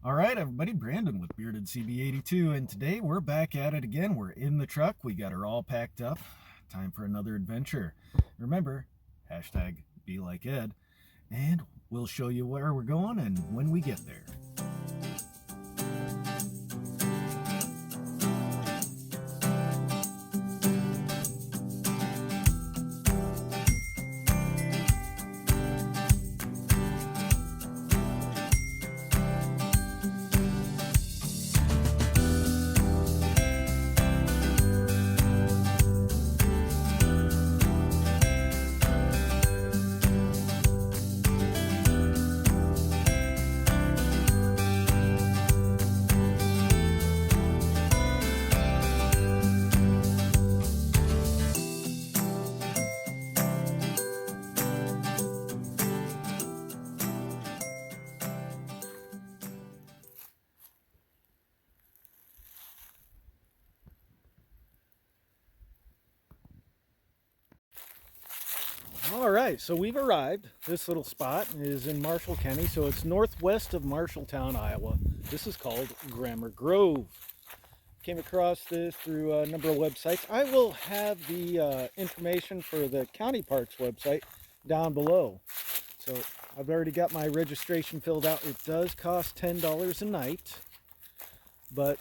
All right, everybody, Brandon with Bearded CB82, and today we're back at it again. We're in the truck. We got her all packed up. Time for another adventure. Remember, hashtag be like Ed, and we'll show you where we're going and when we get there. All right, so we've arrived. This little spot is in Marshall County, so it's northwest of Marshalltown, Iowa. This is called Grammar Grove. Came across this through a number of websites. I will have the information for the county parks website down below. So I've already got my registration filled out. It does cost $10 a night, but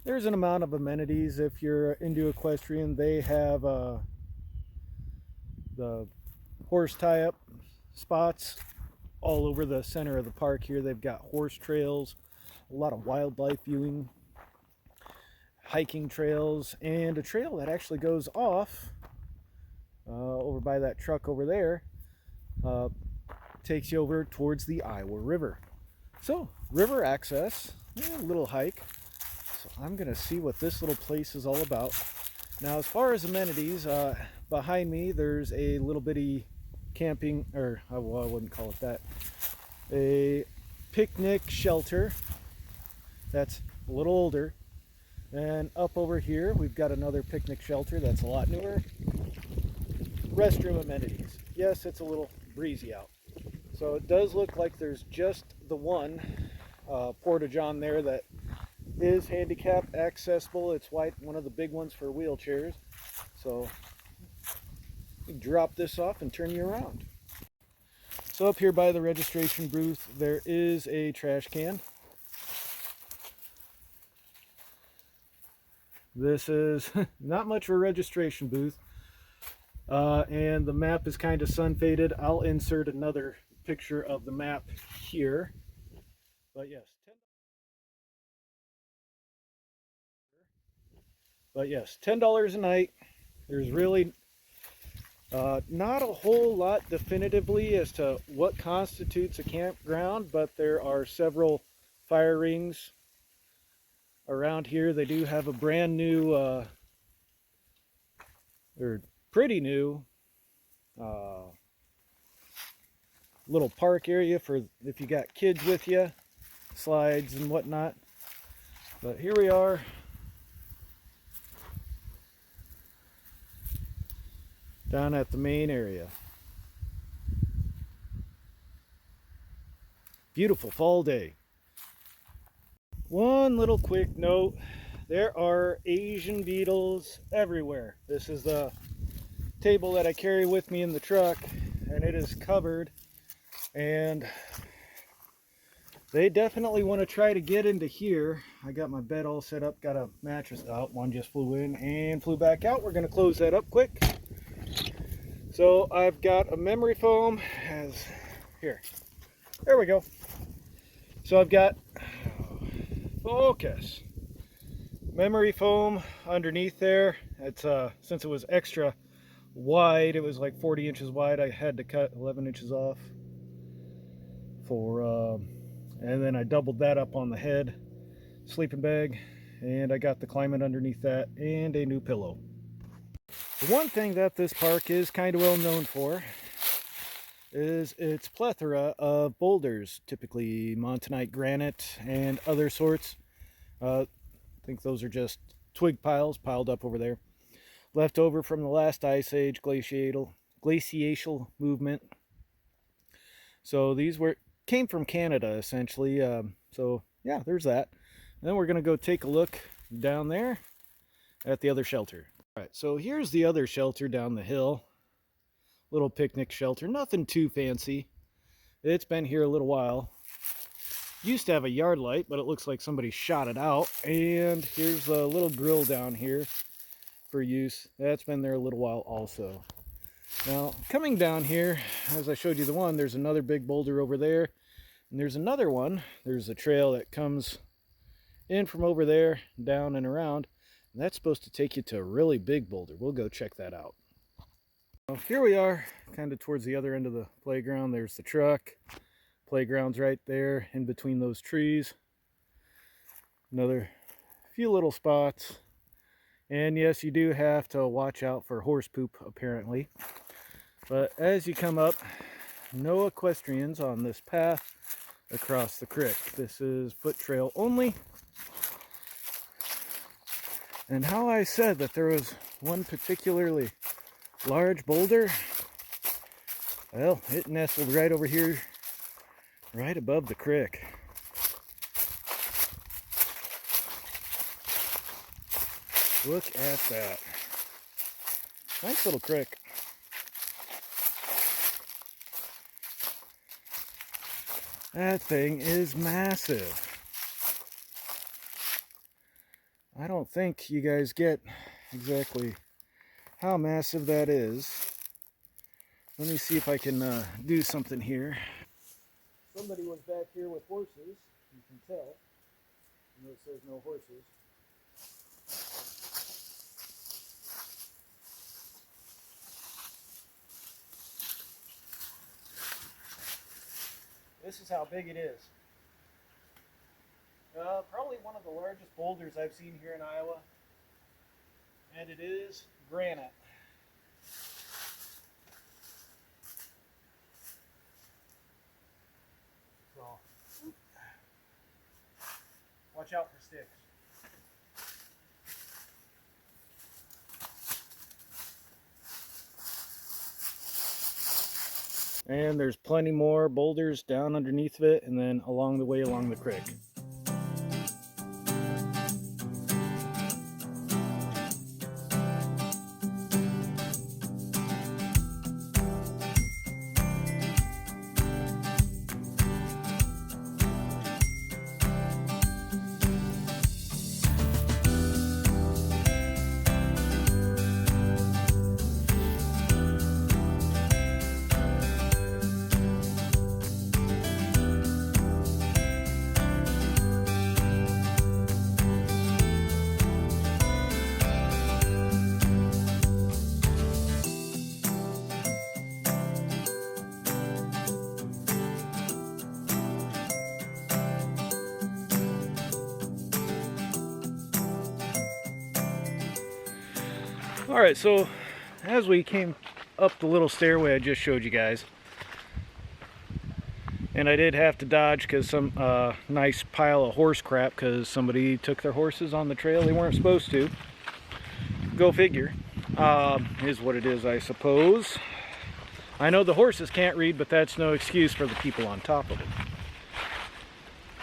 there's an amount of amenities. If you're into equestrian, they have the horse tie-up spots all over the center of the park here. They've got horse trails, a lot of wildlife viewing, hiking trails, and a trail that actually goes off over by that truck over there, takes you over towards the Iowa River. So river access, a little hike. So I'm gonna see what this little place is all about. Now, as far as amenities, behind me there's a little bitty camping, or well, I wouldn't call it that, a picnic shelter that's a little older. And up over here we've got another picnic shelter that's a lot newer. Restroom amenities. Yes, it's a little breezy out, so it does look like there's just the one portage on there that is handicap accessible. It's one of the big ones for wheelchairs. So you drop this off and turn you around. So up here by the registration booth there is a trash can. This is not much of a registration booth, and the map is kind of sun faded. I'll insert another picture of the map here, but yes, $10 a night. There's really not a whole lot definitively as to what constitutes a campground, but there are several fire rings around here. They do have a brand new, or pretty new, little park area for if you got kids with you, slides and whatnot. But here we are. Down at the main area. Beautiful fall day. One little quick note, there are Asian beetles everywhere. This is the table that I carry with me in the truck, and it is covered, and they definitely want to try to get into here. I got my bed all set up, got a mattress out. One just flew in and flew back out. We're going to close that up quick. So I've got a memory foam here. There we go. So I've got focus memory foam underneath there. It's since it was extra wide, it was like 40 inches wide. I had to cut 11 inches off for and then I doubled that up on the head sleeping bag, and I got the climate underneath that and a new pillow. The one thing that this park is kind of well known for is its plethora of boulders, typically montonite granite and other sorts. I think those are just twig piles piled up over there, left over from the last ice age glacial movement. So these were came from Canada essentially. So yeah, there's that. And then we're gonna go take a look down there at the other shelter. All right, so here's the other shelter down the hill. Little picnic shelter, nothing too fancy. It's been here a little while. Used to have a yard light, but it looks like somebody shot it out. And here's a little grill down here for use. That's been there a little while also. Now, coming down here, as I showed you the one, there's another big boulder over there. And there's another one. There's a trail that comes in from over there, down and around. And that's supposed to take you to a really big boulder. We'll go check that out. Well, here we are, kind of towards the other end of the playground. There's the truck. Playground's right there in between those trees. Another few little spots. And yes, you do have to watch out for horse poop, apparently. But as you come up, no equestrians on this path across the creek. This is foot trail only. And how I said that there was one particularly large boulder, well, it nestled right over here, right above the creek. Look at that. Nice little creek. That thing is massive. I don't think you guys get exactly how massive that is. Let me see if I can do something here. Somebody was back here with horses, you can tell. You know, it says no horses. This is how big it is. Probably one of the largest boulders I've seen here in Iowa. And it is granite. So, watch out for sticks. And there's plenty more boulders down underneath of it and then along the way along the creek. Alright, so as we came up the little stairway I just showed you guys, and I did have to dodge because some nice pile of horse crap because somebody took their horses on the trail they weren't supposed to. Go figure. Is what it is, I suppose. I know the horses can't read, but that's no excuse for the people on top of it.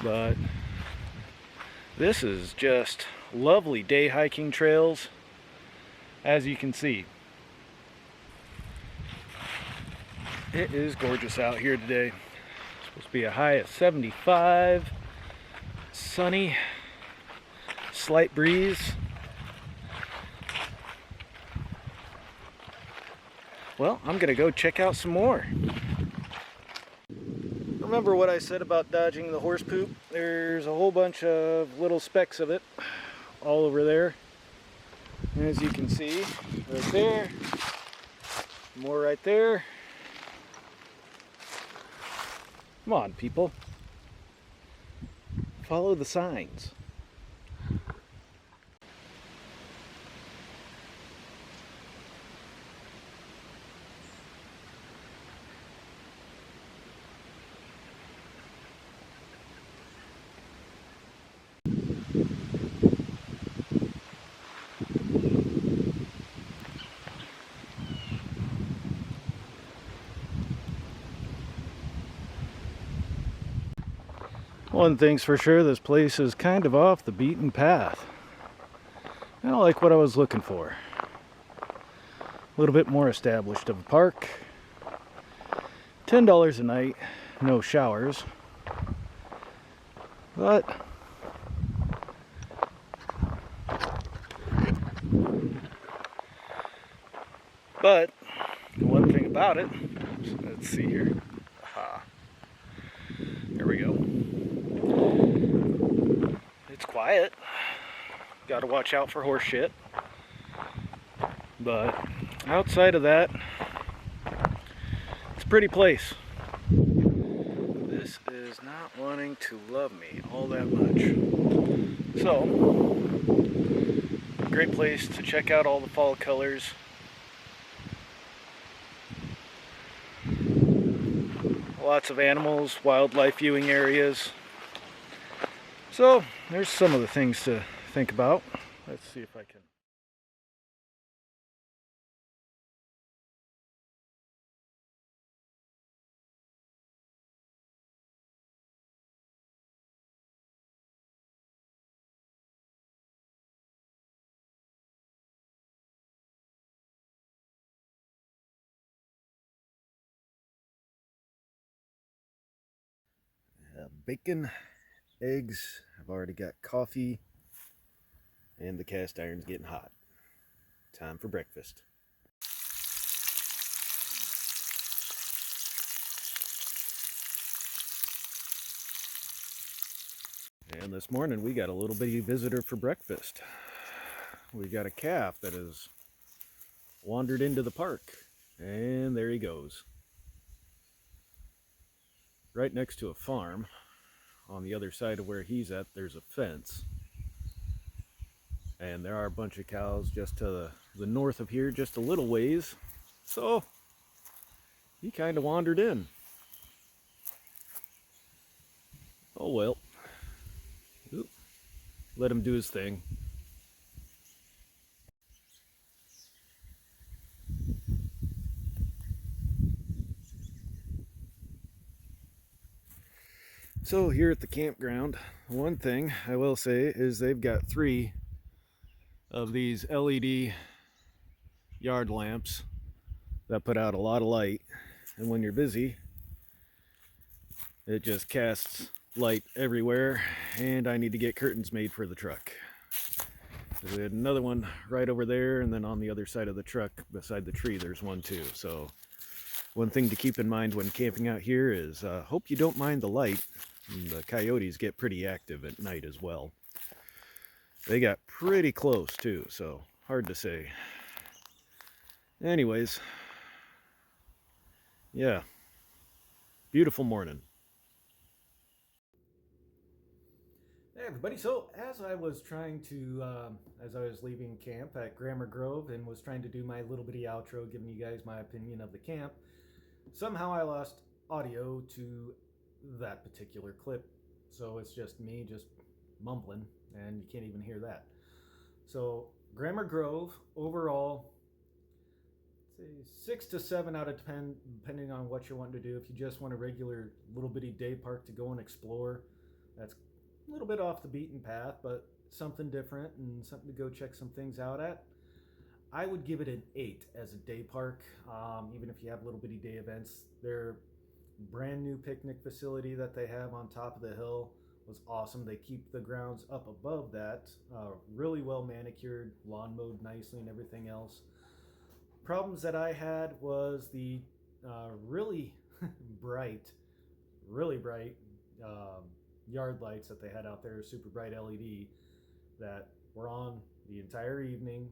But this is just lovely day hiking trails. As you can see, it is gorgeous out here today. It's supposed to be a high of 75, sunny, slight breeze. Well, I'm gonna go check out some more. Remember what I said about dodging the horse poop? There's a whole bunch of little specks of it all over there. As you can see, right there, more right there. Come on, people. Follow the signs. One thing's for sure, this place is kind of off the beaten path. Kind of like what I was looking for. A little bit more established of a park. $10 a night, no showers. But the one thing about it, let's see here. Aha. There we go. It's quiet. Got to watch out for horse shit. But outside of that, it's a pretty place. This is not wanting to love me all that much. So, great place to check out all the fall colors. Lots of animals, wildlife viewing areas. So, there's some of the things to think about. Let's see if I can. Bacon, eggs. I've already got coffee, and the cast iron's getting hot. Time for breakfast. And this morning we got a little bitty visitor for breakfast. We got a calf that has wandered into the park, and there he goes. Right next to a farm. On the other side of where he's at, there's a fence. And there are a bunch of cows just to the north of here, just a little ways. So, he kind of wandered in. Oh well. Oop. Let him do his thing. So here at the campground, one thing I will say is they've got 3 of these LED yard lamps that put out a lot of light, and when you're busy it just casts light everywhere, and I need to get curtains made for the truck. We had another one right over there, and then on the other side of the truck beside the tree there's one too. So one thing to keep in mind when camping out here is hope you don't mind the light. The coyotes get pretty active at night as well. They got pretty close too, so hard to say. Anyways, yeah, beautiful morning. Hey everybody, so as I was as I was leaving camp at Grammar Grove and was trying to do my little bitty outro giving you guys my opinion of the camp, somehow I lost audio to that particular clip. So it's just me just mumbling, and you can't even hear that. So Grammar Grove, overall, say 6 to 7 out of 10, depending on what you're wanting to do. If you just want a regular little bitty day park to go and explore, that's a little bit off the beaten path, but something different and something to go check some things out at. I would give it an 8 as a day park, even if you have little bitty day events. Their brand new picnic facility that they have on top of the hill was awesome. They keep the grounds up above that, really well manicured, lawn mowed nicely and everything else. Problems that I had was the really bright, really bright yard lights that they had out there, super bright LED, that were on the entire evening.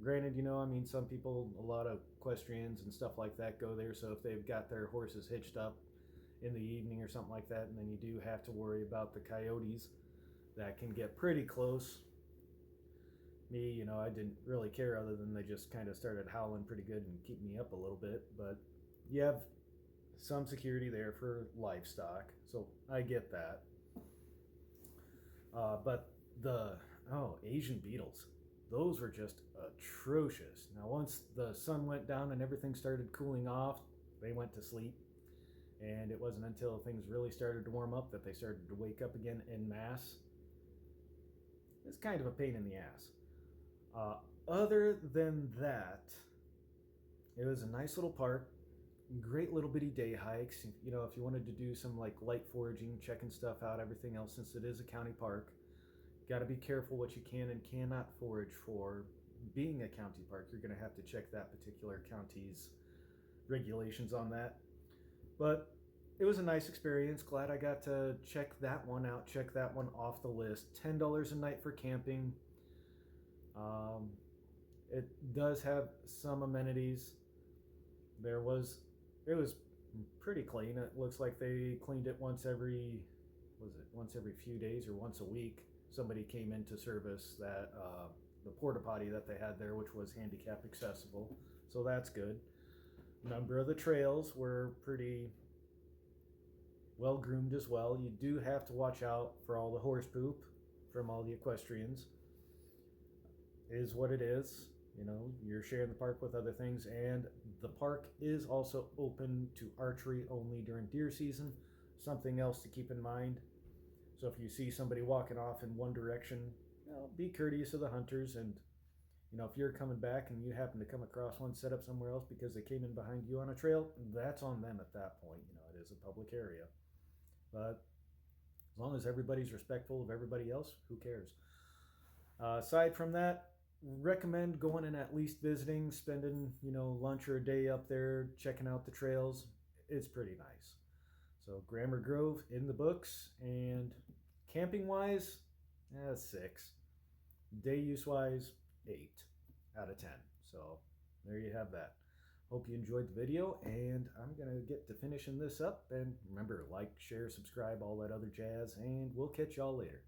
Granted, I mean, some people, a lot of equestrians and stuff like that go there, so if they've got their horses hitched up in the evening or something like that, and then you do have to worry about the coyotes that can get pretty close. Me, I didn't really care, other than they just kind of started howling pretty good and keep me up a little bit, but you have some security there for livestock, so I get that. But the Asian beetles, those were just atrocious. Now once the sun went down and everything started cooling off, they went to sleep. And it wasn't until things really started to warm up that they started to wake up again en masse. It's kind of a pain in the ass. Other than that, it was a nice little park. Great little bitty day hikes. You know, if you wanted to do some like light foraging, checking stuff out, everything else, since it is a county park, got to be careful what you can and cannot forage for. Being a county park, you're going to have to check that particular county's regulations on that. But it was a nice experience. Glad I got to check that one out, check that one off the list. $10 a night for camping. It does have some amenities. It was pretty clean. It looks like they cleaned it once every few days or once a week. Somebody came in to service that the porta potty that they had there, which was handicap accessible, so that's good. A number of the trails were pretty well groomed as well. You do have to watch out for all the horse poop from all the equestrians. It is what it is. You know, you're sharing the park with other things, and the park is also open to archery only during deer season. Something else to keep in mind. So if you see somebody walking off in one direction, you know, be courteous of the hunters, and you know, if you're coming back and you happen to come across one set up somewhere else because they came in behind you on a trail, that's on them at that point. You know, it is a public area. But as long as everybody's respectful of everybody else, who cares? Aside from that, recommend going and at least visiting, spending, you know, lunch or a day up there, checking out the trails. It's pretty nice. So Grammar Grove in the books, and camping wise, 6. Day use wise, 8 out of 10. So there you have that. Hope you enjoyed the video, and I'm gonna get to finishing this up. And remember, like, share, subscribe, all that other jazz, and we'll catch y'all later.